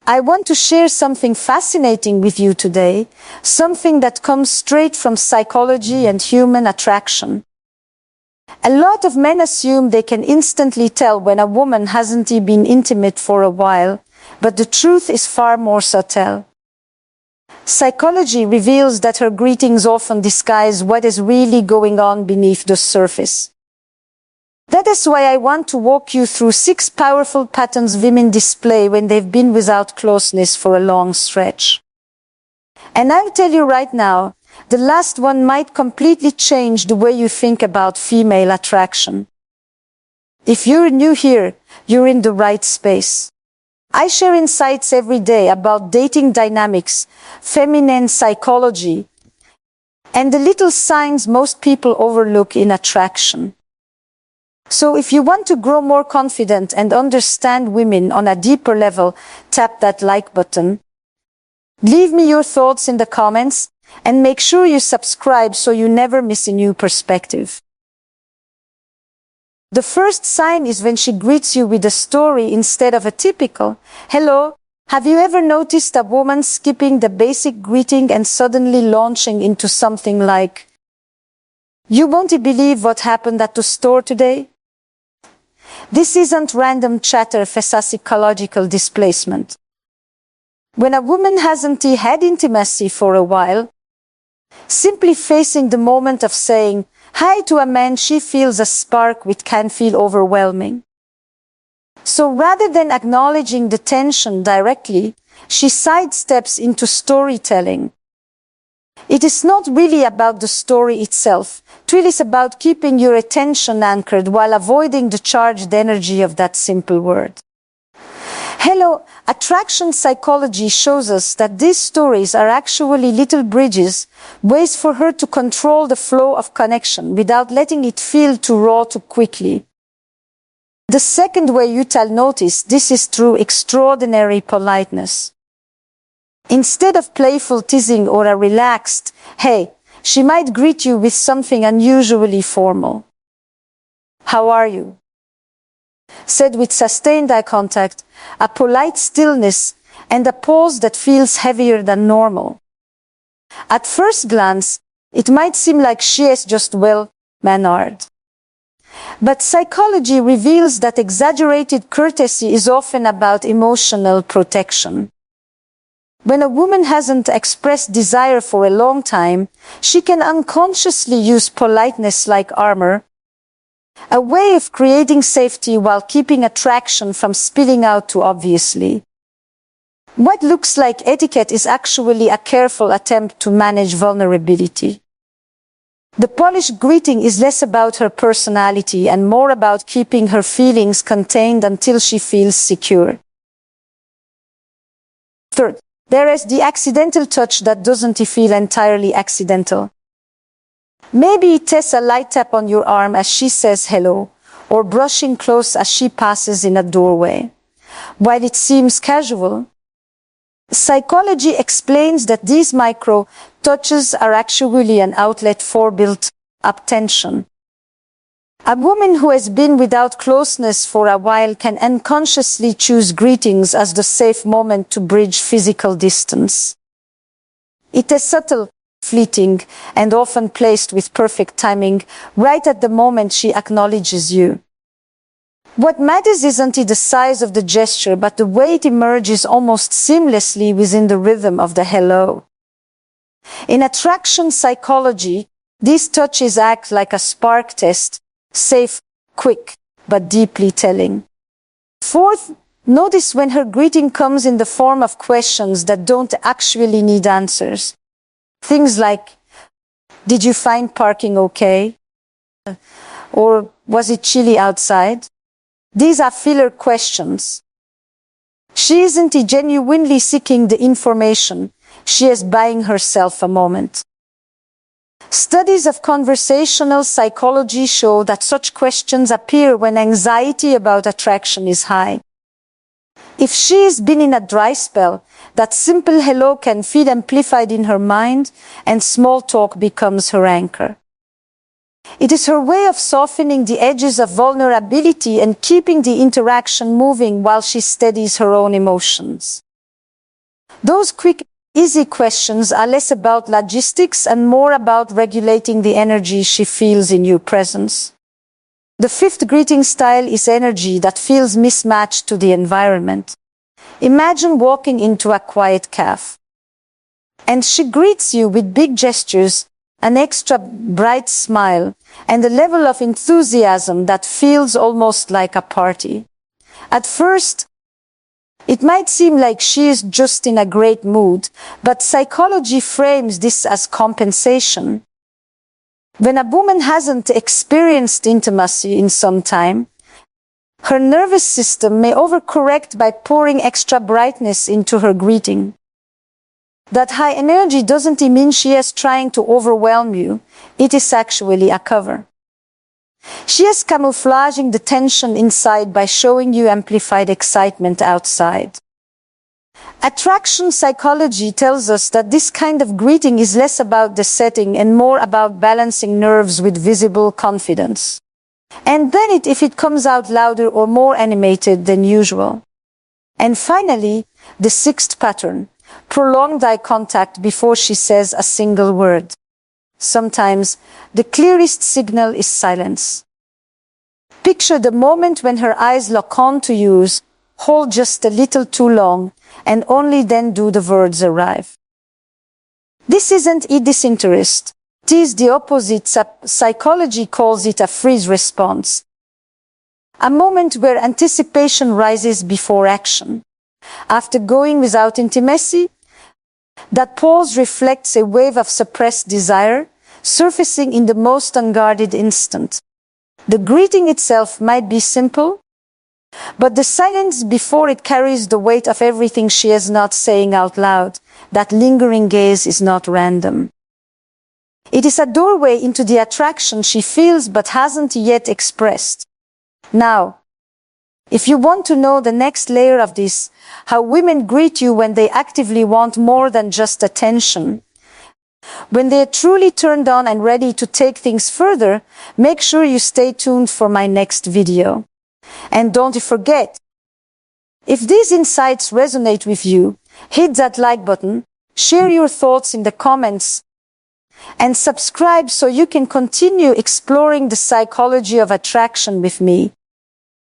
I want to share something fascinating with you today, something that comes straight from psychology and human attraction. A lot of men assume they can instantly tell when a woman hasn't been intimate for a while, but the truth is far more subtle. Psychology reveals that her greetings often disguise what is really going on beneath the surface. That is why I want to walk you through 6 powerful patterns women display when they've been without closeness for a long stretch. And I'll tell you right now, the last one might completely change the way you think about female attraction. If you're new here, you're in the right space. I share insights every day about dating dynamics, feminine psychology, and the little signs most people overlook in attraction. So if you want to grow more confident and understand women on a deeper level, tap that like button. Leave me your thoughts in the comments, and make sure you subscribe so you never miss a new perspective. The first sign is when she greets you with a story instead of a typical, "Hello." Have you ever noticed a woman skipping the basic greeting and suddenly launching into something like, "You won't believe what happened at the store today"? This isn't random chatter, it's a psychological displacement. When a woman hasn't had intimacy for a while, simply facing the moment of saying hi to a man she feels a spark which can feel overwhelming. So rather than acknowledging the tension directly, she sidesteps into storytelling. It is not really about the story itself. It really is about keeping your attention anchored while avoiding the charged energy of that simple word. Hello, attraction psychology shows us that these stories are actually little bridges, ways for her to control the flow of connection without letting it feel too raw too quickly. The second way you'll notice this is through extraordinary politeness. Instead of playful teasing or a relaxed, "Hey," she might greet you with something unusually formal. "How are you?" Said with sustained eye contact, a polite stillness, and a pause that feels heavier than normal. At first glance, it might seem like she is just well-mannered. But psychology reveals that exaggerated courtesy is often about emotional protection. When a woman hasn't expressed desire for a long time, she can unconsciously use politeness like armor, a way of creating safety while keeping attraction from spilling out too obviously. What looks like etiquette is actually a careful attempt to manage vulnerability. The polished greeting is less about her personality and more about keeping her feelings contained until she feels secure. Third, there is the accidental touch that doesn't feel entirely accidental. Maybe it is a light tap on your arm as she says hello, or brushing clothes as she passes in a doorway. While it seems casual, psychology explains that these micro touches are actually an outlet for built-up tension. A woman who has been without closeness for a while can unconsciously choose greetings as the safe moment to bridge physical distance. It is subtle, fleeting, and often placed with perfect timing, right at the moment she acknowledges you. What matters isn't the size of the gesture, but the way it emerges almost seamlessly within the rhythm of the hello. In attraction psychology, these touches act like a spark test, safe, quick, but deeply telling. Fourth, notice when her greeting comes in the form of questions that don't actually need answers. Things like, "Did you find parking okay?" Or, "Was it chilly outside?" These are filler questions. She isn't genuinely seeking the information, she is buying herself a moment. Studies of conversational psychology show that such questions appear when anxiety about attraction is high. If she has been in a dry spell, that simple hello can feel amplified in her mind, and small talk becomes her anchor. It is her way of softening the edges of vulnerability and keeping the interaction moving while she steadies her own emotions. Those quick, easy questions are less about logistics and more about regulating the energy she feels in your presence. The fifth greeting style is energy that feels mismatched to the environment. Imagine walking into a quiet cafe, and she greets you with big gestures, an extra bright smile, and a level of enthusiasm that feels almost like a party. At first, it might seem like she is just in a great mood, but psychology frames this as compensation. When a woman hasn't experienced intimacy in some time, her nervous system may overcorrect by pouring extra brightness into her greeting. That high energy doesn't mean she is trying to overwhelm you. It is actually a cover. She is camouflaging the tension inside by showing you amplified excitement outside. Attraction psychology tells us that this kind of greeting is less about the setting and more about balancing nerves with visible confidence. And then if it comes out louder or more animated than usual. And finally, the sixth pattern, prolonged eye contact before she says a single word. Sometimes, the clearest signal is silence. Picture the moment when her eyes lock on to yours, hold just a little too long, and only then do the words arrive. This isn't disinterest. It is the opposite. Psychology calls it a freeze response. A moment where anticipation rises before action. After going without intimacy, that pause reflects a wave of suppressed desire, surfacing in the most unguarded instant. The greeting itself might be simple, but the silence before it carries the weight of everything she is not saying out loud. That lingering gaze is not random. It is a doorway into the attraction she feels but hasn't yet expressed. Now, if you want to know the next layer of this, how women greet you when they actively want more than just attention, when they are truly turned on and ready to take things further, make sure you stay tuned for my next video. And don't forget, if these insights resonate with you, hit that like button, share your thoughts in the comments, and subscribe so you can continue exploring the psychology of attraction with me.